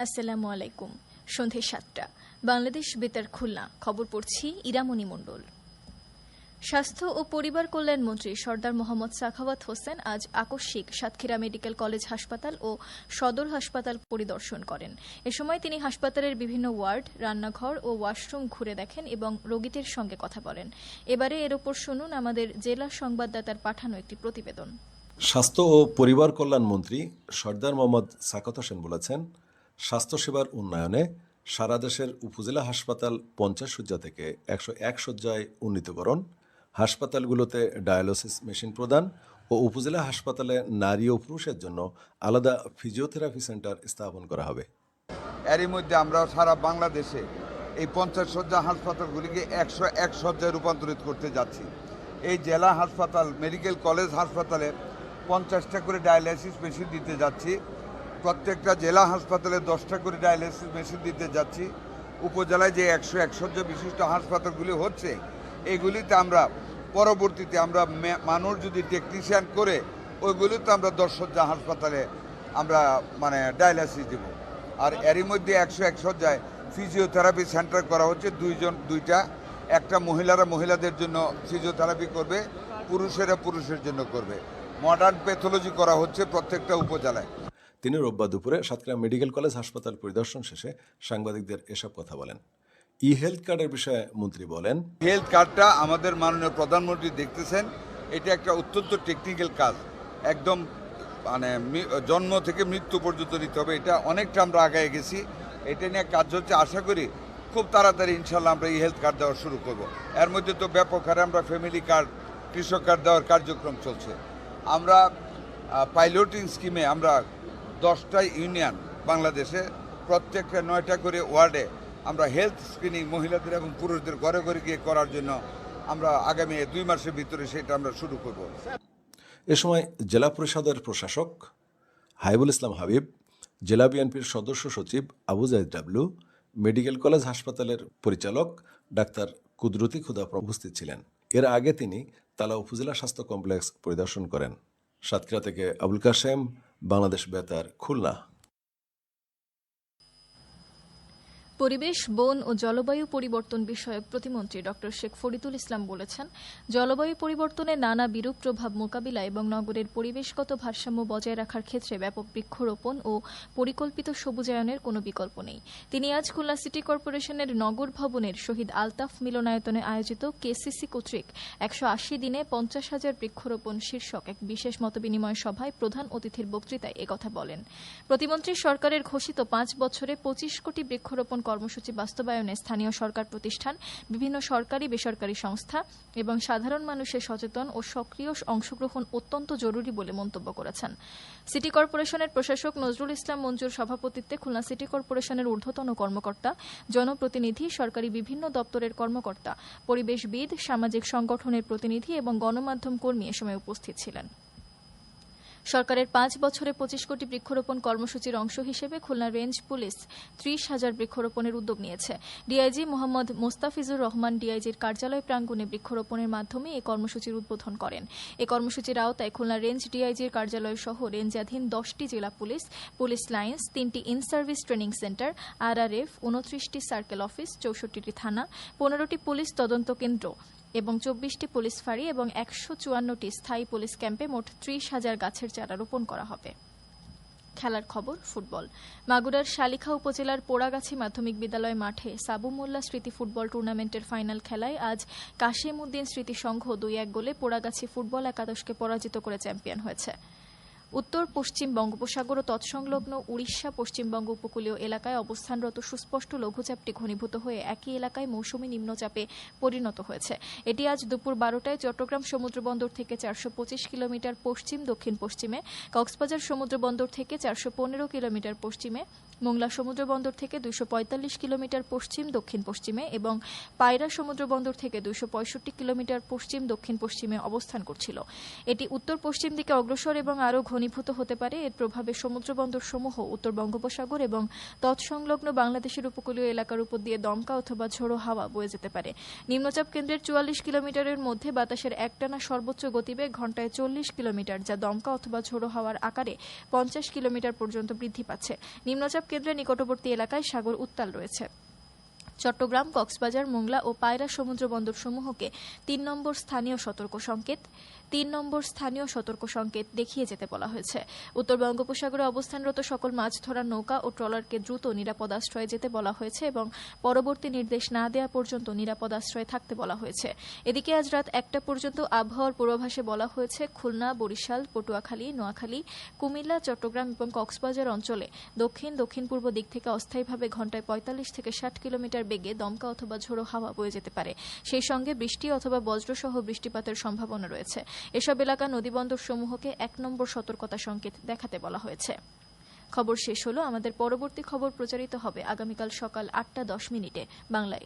আসসালামু আলাইকুম। সন্ধে ৭টা। বাংলাদেশ বেতার খুলনা। খবর পড়ছি ইরামণি মণ্ডল। স্বাস্থ্য ও পরিবার কল্যাণ মন্ত্রী সরদার মোহাম্মদ সাখাওয়াত হোসেন আজ আকস্মিক সাতক্ষীরা মেডিকেল কলেজ হাসপাতাল ও সদর হাসপাতাল পরিদর্শন করেন। এ সময় তিনি হাসপাতালের বিভিন্ন ওয়ার্ড, রান্নাঘর ও ওয়াশরুম ঘুরে দেখেন এবং রোগীদের সঙ্গে কথা বলেন। এবারে এর ওপর শুনুন আমাদের জেলা সংবাদদাতার পাঠানো একটি প্রতিবেদন। স্বাস্থ্য ও পরিবার কল্যাণ মন্ত্রী সরদার মোহাম্মদ সাখাওয়াত হোসেন বলেছেন, স্বাস্থ্যসেবার উন্নয়নে সারা দেশের উপজেলা হাসপাতাল 50 শয্যা থেকে 101 শয্যায় উন্নীতকরণ, হাসপাতালগুলোতে ডায়ালিসিস মেশিন প্রদান ও উপজেলা হাসপাতালে নারী ও পুরুষের জন্য আলাদা ফিজিওথেরাপি সেন্টার স্থাপন করা হবে। এরই মধ্যে আমরা সারা বাংলাদেশে এই 50 শয্যা হাসপাতালগুলিকে 101 শয্যায় রূপান্তরিত করতে যাচ্ছি। এই জেলা হাসপাতাল, মেডিকেল কলেজ হাসপাতালে 50টা করে ডায়ালিসিস মেশিন দিতে যাচ্ছি। প্রত্যেকটা জেলা হাসপাতালে 10টা করে ডায়ালিসিস মেশিন দিতে যাচ্ছি। উপজেলায় যে 101 শয্যা বিশিষ্ট হাসপাতালগুলি হচ্ছে, এগুলিতে আমরা পরবর্তীতে আমরা মানুষ যদি টেকনিশিয়ান করে ওইগুলিতে আমরা 10 শয্যা হাসপাতালে আমরা ডায়ালিসিস দেব। আর এরই মধ্যে 101 শয্যায় ফিজিওথেরাপি সেন্টার করা হচ্ছে, দুইটা। একটা মহিলাদের জন্য ফিজিওথেরাপি করবে, পুরুষেরা পুরুষের জন্য করবে। মডার্ন প্যাথোলজি করা হচ্ছে প্রত্যেকটা উপজেলায়। তিনি রোববার দুপুরে সাতক্ষীরা মেডিকেল কলেজ হাসপাতাল পরিদর্শন শেষে সাংবাদিকদের এসব কথা বলেন। হেলথ কার্ডের বিষয়ে মন্ত্রী বলেন, হেলথ কার্ডটা আমাদের মাননীয় প্রধানমন্ত্রী দেখতেছেন, এটা একটা অত্যন্ত টেকনিক্যাল কাজ, একদম জন্ম থেকে মৃত্যু পর্যন্ত নিতে হবে। এটা অনেকটা আমরা আগায় গেছি, এটা নিয়ে কাজ হচ্ছে। আশা করি খুব তাড়াতাড়ি ইনশাল্লাহ আমরা এই হেলথ কার্ড দেওয়া শুরু করব। এর মধ্যে তো ব্যাপক হারে আমরা ফ্যামিলি কার্ড, কৃষক কার্ড দেওয়ার কার্যক্রম চলছে। আমরা পাইলটিং স্কিমে আমরা 10টা ইউনিয়ন বাংলাদেশে প্রত্যেকটা 9টা করে ওয়ার্ডে আমরা হেলথ স্ক্রিনিং মহিলাদের এবং পুরুষদের ঘরে ঘরে গিয়ে করার জন্য আমরা আগামী 2 মাসের ভিতরে সেটা আমরা শুরু করব। এ সময় জেলা পরিষদের প্রশাসক হাইবুল ইসলাম হাবিব, জেলা বিএনপির সদস্য সচিব Abu Zahid W, medical college হাসপাতালের পরিচালক ডাক্তার কুদরতি খুদা উপস্থিত ছিলেন। এর আগে তিনি তালা উপজেলা স্বাস্থ্য কমপ্লেক্স পরিদর্শন করেন। সাতক্ষীরা থেকে আবুল কাশেম, বাংলাদেশ বেতার, খুলনা। পরিবেশ, বন ও জলবায়ু পরিবর্তন বিষয়ক প্রতিমন্ত্রী ড শেখ ফরিদুল ইসলাম বলেছেন, জলবায়ু পরিবর্তনের নানা বিরূপ প্রভাব মোকাবিলা এবং নগরের পরিবেশগত ভারসাম্য বজায় রাখার ক্ষেত্রে ব্যাপক বৃক্ষরোপণ ও পরিকল্পিত সবুজায়নের কোনো বিকল্প নেই। তিনি আজ খুলনা সিটি কর্পোরেশনের নগর ভবনের শহীদ আলতাফ মিলনায়তনে আয়োজিত কেসিসি কর্তৃক 180 দিনে 50,000 বৃক্ষরোপণ শীর্ষক এক বিশেষ মতবিনিময় সভায় প্রধান অতিথির বক্তৃতায় একথা বলেন। প্রতিমন্ত্রী সরকারের ঘোষিত 5 বছরে 25 কোটি বৃক্ষরোপণ কর্মসূচি বাস্তবায়নে স্থানীয় সরকার প্রতিষ্ঠান, বিভিন্ন সরকারি বেসরকারি সংস্থা এবং সাধারণ মানুষের সচেতন ও সক্রিয় অংশগ্রহণ অত্যন্ত জরুরি বলে মন্তব্য করেছেন। সিটি কর্পোরেশনের প্রশাসক নজরুল ইসলাম মঞ্জুর সভাপতিত্বে খুলনা সিটি কর্পোরেশনের ঊর্ধ্বতন কর্মকর্তা, জনপ্রতিনিধি, সরকারি বিভিন্ন দপ্তরের কর্মকর্তা, পরিবেশবিদ, সামাজিক সংগঠনের প্রতিনিধি এবং গণমাধ্যম কর্মী এ সময় উপস্থিত ছিলেন। সরকারের 5 বছরে 25 কোটি বৃক্ষরোপণ কর্মসূচির অংশ হিসেবে খুলনা রেঞ্জ পুলিশ 30,000 বৃক্ষরোপণের উদ্যোগ নিয়েছে। ডিআইজি মোহাম্মদ মোস্তাফিজুর রহমান ডিআইজির কার্যালয় প্রাঙ্গণে বৃক্ষরোপণের মাধ্যমে এই কর্মসূচির উদ্বোধন করেন। এই কর্মসূচির আওতায় খুলনা রেঞ্জ ডিআইজির কার্যালয় সহ রেঞ্জাধীন 10টি জেলা পুলিশ, পুলিশ লাইন্স, 3টি in service training centre, RRF, 29টি সার্কেল অফিস, 64টি থানা, 15টি পুলিশ তদন্ত কেন্দ্র এবং 24টি পুলিশ ফাঁড়ি এবং 154টি স্থায়ী পুলিশ ক্যাম্পে মোট 30,000 গাছের চারা রোপণ করা হবে। খেলার খবর, ফুটবল। মাগুরার শালিখা উপজেলার পোড়াগাছি মাধ্যমিক বিদ্যালয় মাঠে সাবু মোল্লা স্মৃতি ফুটবল টুর্নামেন্টের ফাইনাল খেলায় আজ কাশিম উদ্দিন স্মৃতি সংঘ 2-1 গোলে পোড়াগাছি ফুটবল একাদশকে পরাজিত করে চ্যাম্পিয়ন হয়েছে। উত্তর পশ্চিম বঙ্গোপসাগর ও তৎসংলগ্ন উড়িষ্যা পশ্চিমবঙ্গ উপকূলীয় এলাকায় অবস্থানরত সুস্পষ্ট লঘুচাপটি ঘনীভূত হয়ে একই এলাকায় মৌসুমী নিম্নচাপে পরিণত হয়েছে। এটি আজ দুপুর 12টায় চট্টগ্রাম সমুদ্রবন্দর থেকে 425 কিলোমিটার পশ্চিম দক্ষিণ পশ্চিমে, কক্সবাজার সমুদ্রবন্দর থেকে 415 কিলোমিটার পশ্চিমে, মোংলা সমুদ্রবন্দর থেকে 245 কিলোমিটার পশ্চিম দক্ষিণ পশ্চিমে এবং পায়রা সমুদ্রবন্দর থেকে 265 কিলোমিটার পশ্চিম দক্ষিণ পশ্চিমে অবস্থান করছিল। এটি উত্তর পশ্চিম দিকে অগ্রসর এবং আরও ঘনীভূত হতে পারে। এর প্রভাবে সমুদ্রবন্দর সমূহ উত্তর বঙ্গোপসাগর এবং তৎসংলগ্ন বাংলাদেশের উপকূলীয় এলাকার উপর দিয়ে দমকা অথবা ঝোড়ো হাওয়া বয়ে যেতে পারে। নিম্নচাপ কেন্দ্রের 44 কিলোমিটারের মধ্যে বাতাসের একটানা সর্বোচ্চ গতিবেগ ঘন্টায় 40 কিলোমিটার, যা দমকা অথবা ঝোড়ো হাওয়ার আকারে 50 কিলোমিটার পর্যন্ত বৃদ্ধি পাচ্ছে। নিম্নচাপ কেন্দ্রের নিকটবর্তী এলাকায় সাগর উত্তাল রয়েছে। চট্টগ্রাম, কক্সবাজার, মোংলা ও পায়রা সমুদ্র বন্দর সমূহকে 3 নম্বর স্থানীয় সতর্ক সংকেত দেখিয়ে যেতে বলা হয়েছে। উত্তর বঙ্গোপসাগরে অবস্থানরত সকল মাছ ধরার নৌকা ও ট্রলারকে দ্রুত নিরাপদ আশ্রয়ে যেতে বলা হয়েছে এবং পরবর্তী নির্দেশ না দেওয়া পর্যন্ত নিরাপদ আশ্রয়ে থাকতে বলা হয়েছে। এদিকে আজ রাত 1টা পর্যন্ত আবহাওয়ার পূর্বাভাসে বলা হয়েছে খুলনা, বরিশাল, পটুয়াখালী, নোয়াখালী, কুমিল্লা, চট্টগ্রাম এবং কক্সবাজার অঞ্চলে দক্ষিণ পূর্ব দিক থেকে অস্থায়ীভাবে ঘণ্টায় 45 থেকে 60 কিলোমিটার বেগে দমকা অথবা ঝোড়ো হাওয়া বয়ে যেতে পারে। সেই সঙ্গে বৃষ্টি অথবা বজ্রসহ বৃষ্টিপাতের সম্ভাবনা রয়েছে। এসব এলাকা নদীবন্দর সমূহকে 1 নম্বর সতর্কতা সংকেত দেখাতে বলা হয়েছে। খবর শেষ হলো। আমাদের পরবর্তী খবর প্রচারিত হবে আগামীকাল সকাল 8টা 10 মিনিটে বাংলায়।